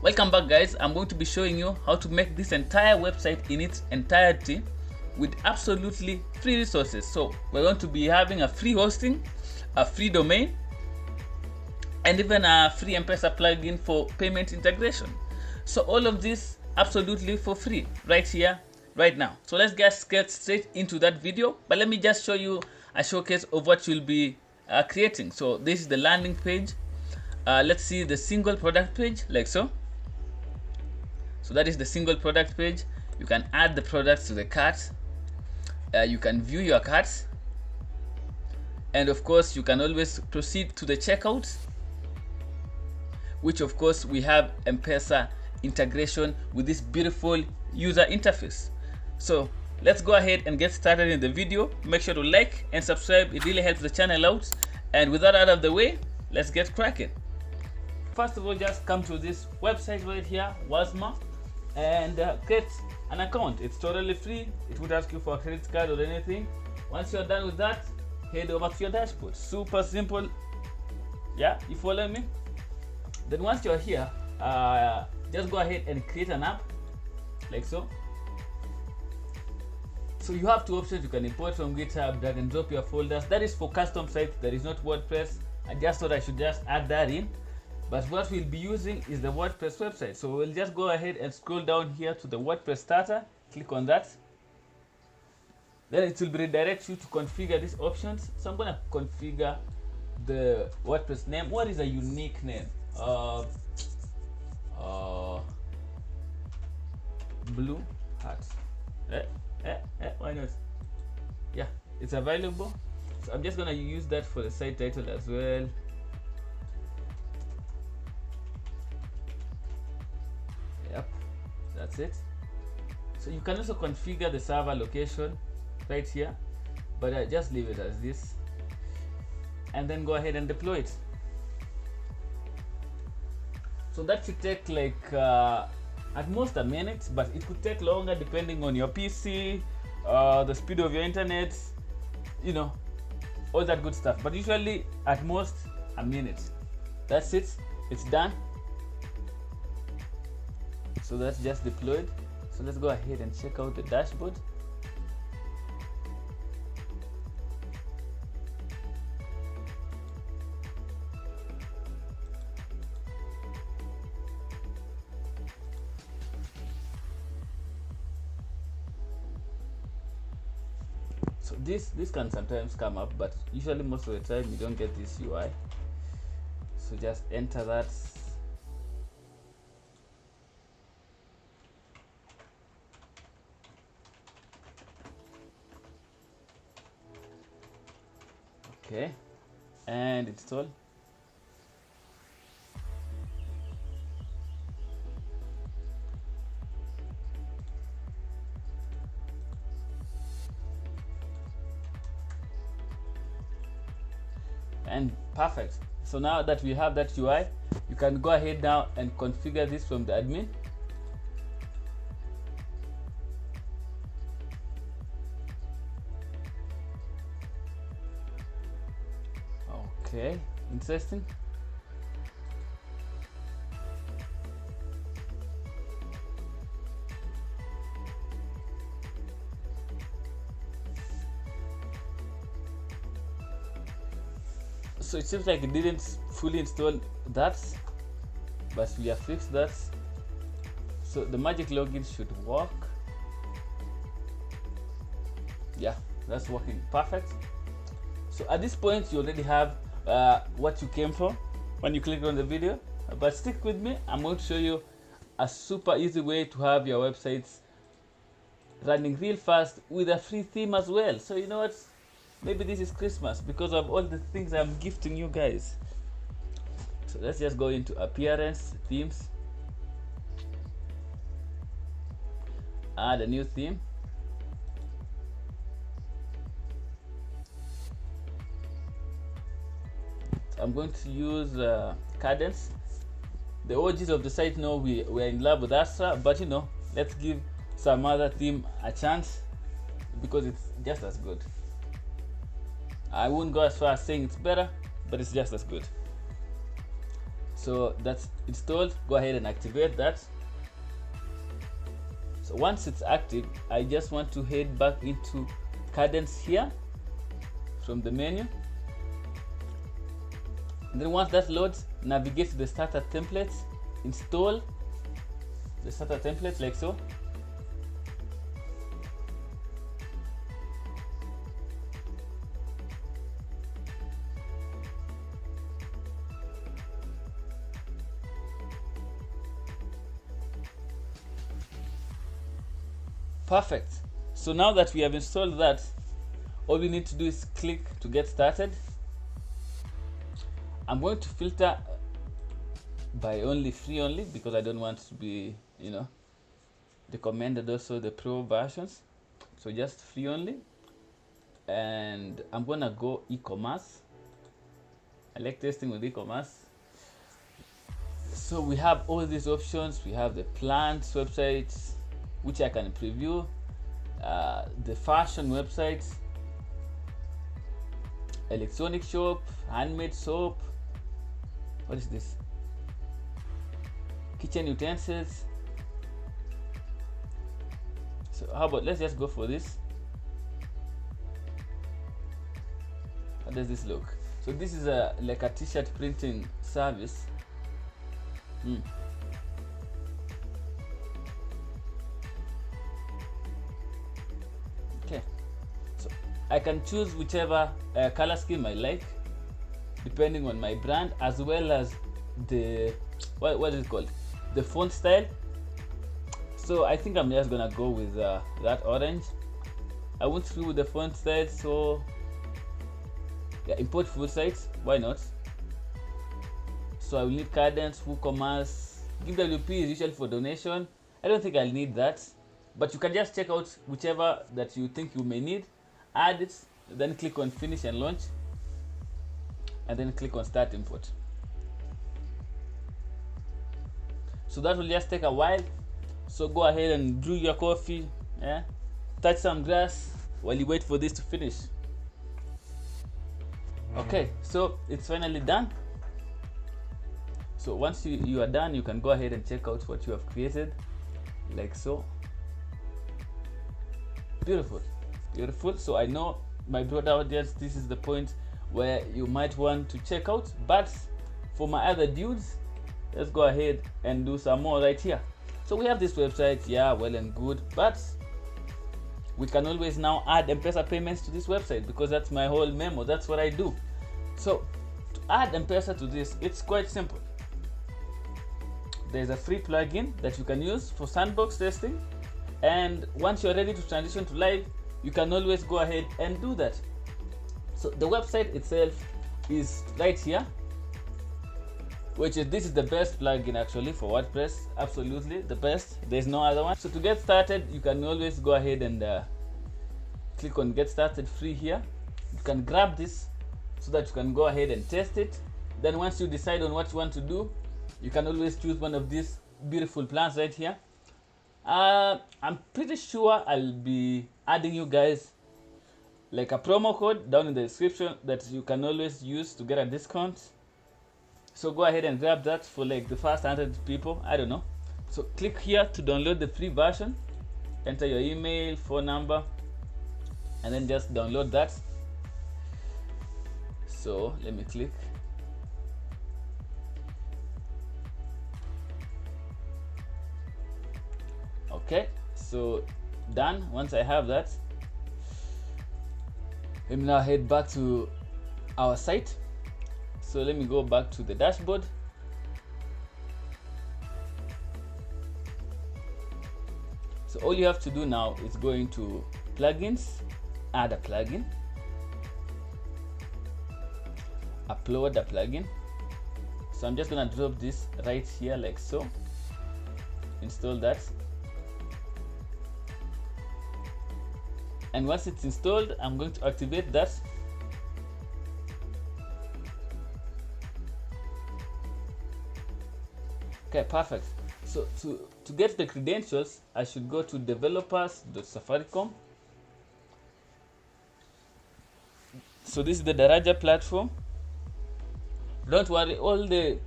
Welcome back, guys. I'm going to be showing you how to make this entire website in its entirety with absolutely free resources. So we're going to be having a free hosting, a free domain, and even a free M-Pesa plugin for payment integration. So all of this absolutely for free right here, right now. So let's get straight into that video. But let me just show you a showcase of what you'll be creating. So this is the landing page. Let's see the single product page, like so. So that is the single product page. You can add the products to the cart. You can view your carts. And of course, you can always proceed to the checkout, which of course we have M-Pesa integration with this beautiful user interface. So let's go ahead and get started in the video. Make sure to like and subscribe. It really helps the channel out. And with that out of the way, let's get cracking. First of all, just come to this website right here, Wasmer, and create an account. It's totally free. It would ask you for a credit card or anything. Once you're done with that, head over to your dashboard. Super simple. Yeah, you follow me? Then once you're here, just go ahead and create an app, like so. So you have two options. You can import from GitHub, drag and drop your folders. That is for custom sites. That is not WordPress. I just thought I should just add that in. But what we'll be using is the WordPress website. So we'll just go ahead and scroll down here to the WordPress starter. Click on that. Then it will redirect you to configure these options. So I'm going to configure the WordPress name. What is a unique name? Blue Hat. Why not? Yeah, it's available. So I'm just going to use that for the site title as well. Yep, that's it. So you can also configure the server location right here, but I just leave it as this, and then go ahead and deploy it. So that should take like at most a minute, but it could take longer depending on your PC, the speed of your internet, you know, all that good stuff. But usually at most a minute. That's it. It's done. So that's just deployed. So let's go ahead and check out the dashboard. So this can sometimes come up, but usually most of the time you don't get this UI. So just enter that. Okay, and install. And perfect. So now that we have that UI, you can go ahead now and configure this from the admin. Okay, interesting. So it seems like it didn't fully install that, but we have fixed that. So the magic login should work. Yeah, that's working perfect. So at this point, you already have what you came for when you clicked on the video, but stick with me. I'm going to show you a super easy way to have your websites running real fast with a free theme as well. So you know what, maybe this is Christmas because of all the things I'm gifting you guys. So let's just go into appearance, themes, add a new theme. I'm going to use Cadence. The OGs of the site know we're in love with Astra, but you know, let's give some other theme a chance because it's just as good. I wouldn't go as far as saying it's better, but it's just as good. So that's installed. Go ahead and activate that. So once it's active, I just want to head back into Cadence here from the menu. And then once that loads, navigate to the starter templates, install the starter templates like so. Perfect. So now that we have installed that, all we need to do is click to get started. I'm going to filter by free only because I don't want to be, recommended also the pro versions. So just free only. And I'm gonna go e-commerce. I like testing with e-commerce. So we have all these options. We have the plants websites, which I can preview, the fashion websites, electronic shop, handmade soap. What is this? Kitchen utensils. So how about let's just go for this. How does this look? So this is like a t-shirt printing service. Okay, so I can choose whichever color scheme I like, depending on my brand, as well as the what is it called, the font style. So I think I'm just gonna go with that orange. I won't screw with the font style, so yeah, import full sites, why not? So I will need Cadence, WooCommerce. GiveWP is usually for donation. I don't think I'll need that, but you can just check out whichever that you think you may need, add it, then click on finish and launch, and then click on start import. So that will just take a while. So go ahead and brew your coffee, touch some grass while you wait for this to finish. Okay, so it's finally done. So once you are done, you can go ahead and check out what you have created, like so. Beautiful, beautiful. So I know my broader audience, this is the point where you might want to check out, but for my other dudes, let's go ahead and do some more right here. So we have this website, yeah, well and good, but we can always now add M-Pesa payments to this website because that's my whole memo, that's what I do. So to add M-Pesa to this, it's quite simple. There's a free plugin that you can use for sandbox testing, and once you're ready to transition to live, you can always go ahead and do that. So the website itself is right here, which is, this is the best plugin actually for WordPress, absolutely the best, there's no other one. So to get started, you can always go ahead and click on get started free here. You can grab this so that you can go ahead and test it. Then once you decide on what you want to do, you can always choose one of these beautiful plans right here. I'm pretty sure I'll be adding you guys like a promo code down in the description that you can always use to get a discount. So go ahead and grab that for like the first 100 people, I don't know. So click here to download the free version, enter your email, phone number, and then just download that. So let me click. Okay, so done. Once I have that, let me now head back to our site. So let me go back to the dashboard. So all you have to do now is go into plugins, add a plugin, upload a plugin. So I'm just gonna drop this right here like so, install that. And once it's installed, I'm going to activate that. Okay, perfect. So to get the credentials, I should go to developers.safaricom. So this is the Daraja platform. Don't worry, all the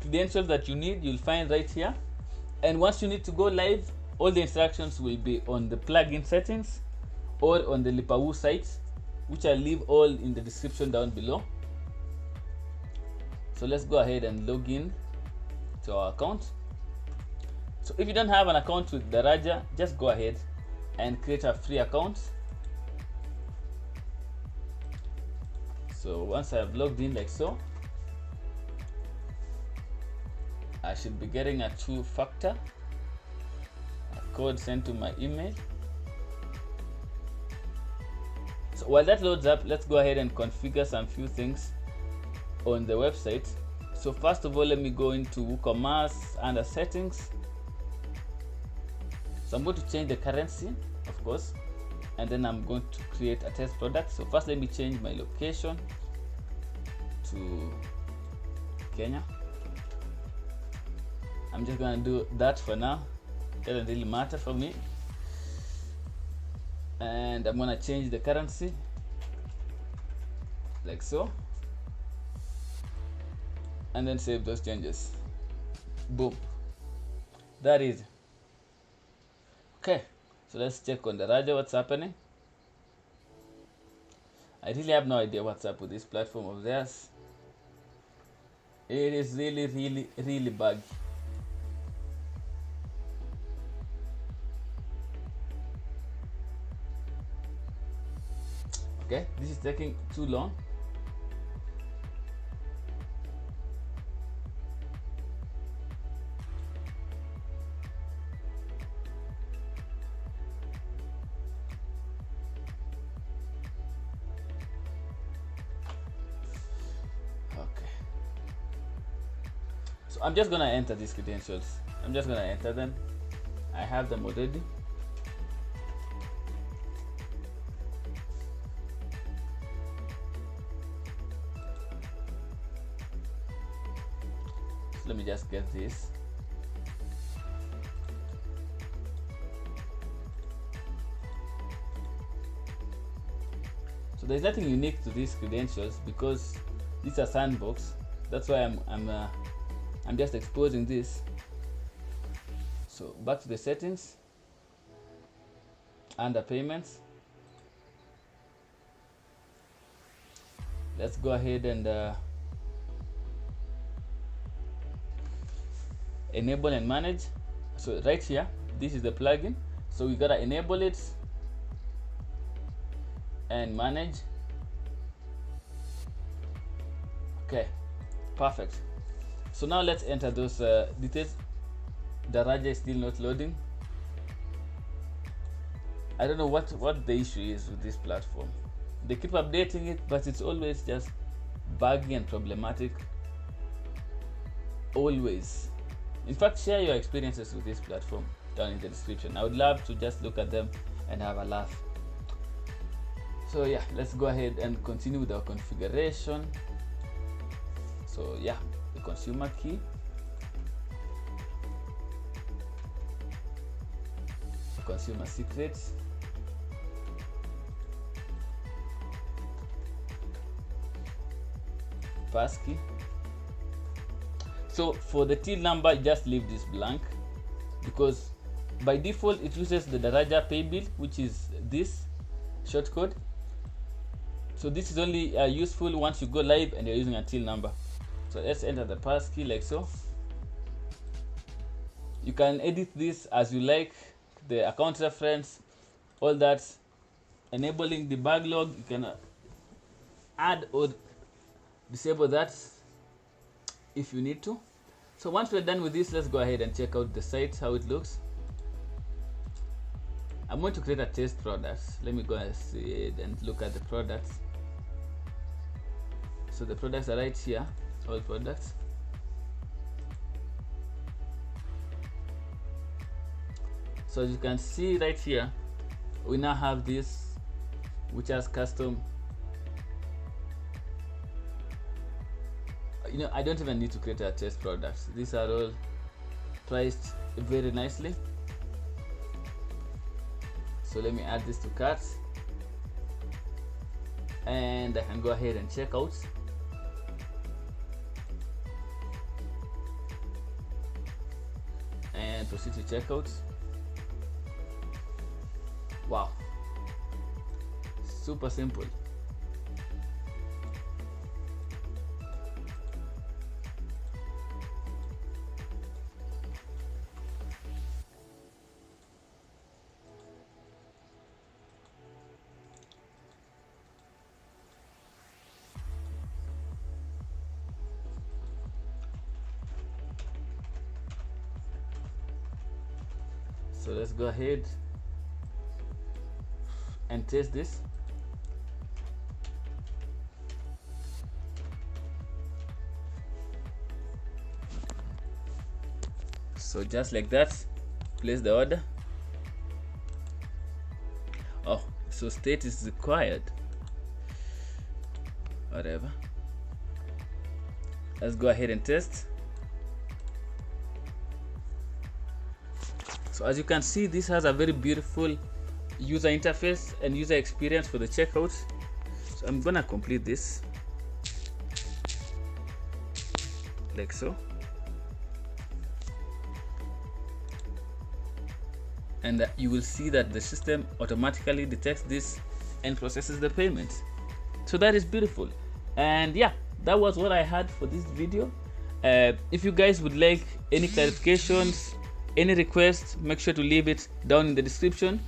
credentials that you need, you'll find right here. And once you need to go live, all the instructions will be on the plugin settings or on the Lipa site, which I'll leave all in the description down below. So let's go ahead and log in to our account. So if you don't have an account with Daraja, just go ahead and create a free account. So once I have logged in like so, I should be getting a two-factor code sent to my email. So while that loads up, let's go ahead and configure some few things on the website. So first of all, let me go into Ecommerce under settings. So I'm going to change the currency, of course, and then I'm going to create a test product. So first, let me change my location to Kenya. I'm just gonna do that for now. Doesn't really matter for me. And I'm gonna change the currency like so, and then save those changes. Boom. That is okay. So let's check on the Daraja what's happening. I really have no idea what's up with this platform of theirs. It is really buggy. Okay, this is taking too long. Okay. So I'm just gonna enter these credentials. I'm just gonna enter them. I have them already. Let me just get this. So there's nothing unique to these credentials because these are sandbox. That's why I'm just exposing this. So back to the settings, under payments. Let's go ahead and enable and manage. So right here, this is the plugin, so we gotta enable it and manage. Okay, perfect. So now let's enter those details. Daraja is still not loading. I don't know what the issue is with this platform. They keep updating it, but it's always just buggy and problematic. Always. In fact, share your experiences with this platform down in the description. I would love to just look at them and have a laugh. So yeah, let's go ahead and continue with our configuration. So yeah, the consumer key, the consumer secrets, passkey. So for the till number, just leave this blank because by default it uses the Daraja pay bill, which is this shortcode. So this is only useful once you go live and you're using a till number. So let's enter the passkey like so. You can edit this as you like, the account reference, all that. Enabling the backlog, you can add or disable that if you need to. So once we're done with this, let's go ahead and check out the site, how it looks. I'm going to create a test product. Let me go ahead and look at the products. So the products are right here, all products. So as you can see right here, we now have this, which has custom. You know, I don't even need to create a test product. These are all priced very nicely. So let me add this to cart, and I can go ahead and check out. and proceed to checkout. Wow, super simple. So let's go ahead and test this. So just like that, place the order. Oh, so state is required. Whatever. Let's go ahead and test. So as you can see, this has a very beautiful user interface and user experience for the checkout. So I'm gonna complete this like so, and you will see that the system automatically detects this and processes the payment. So that is beautiful. And yeah, that was what I had for this video. If you guys would like any clarifications, any requests, make sure to leave it down in the description.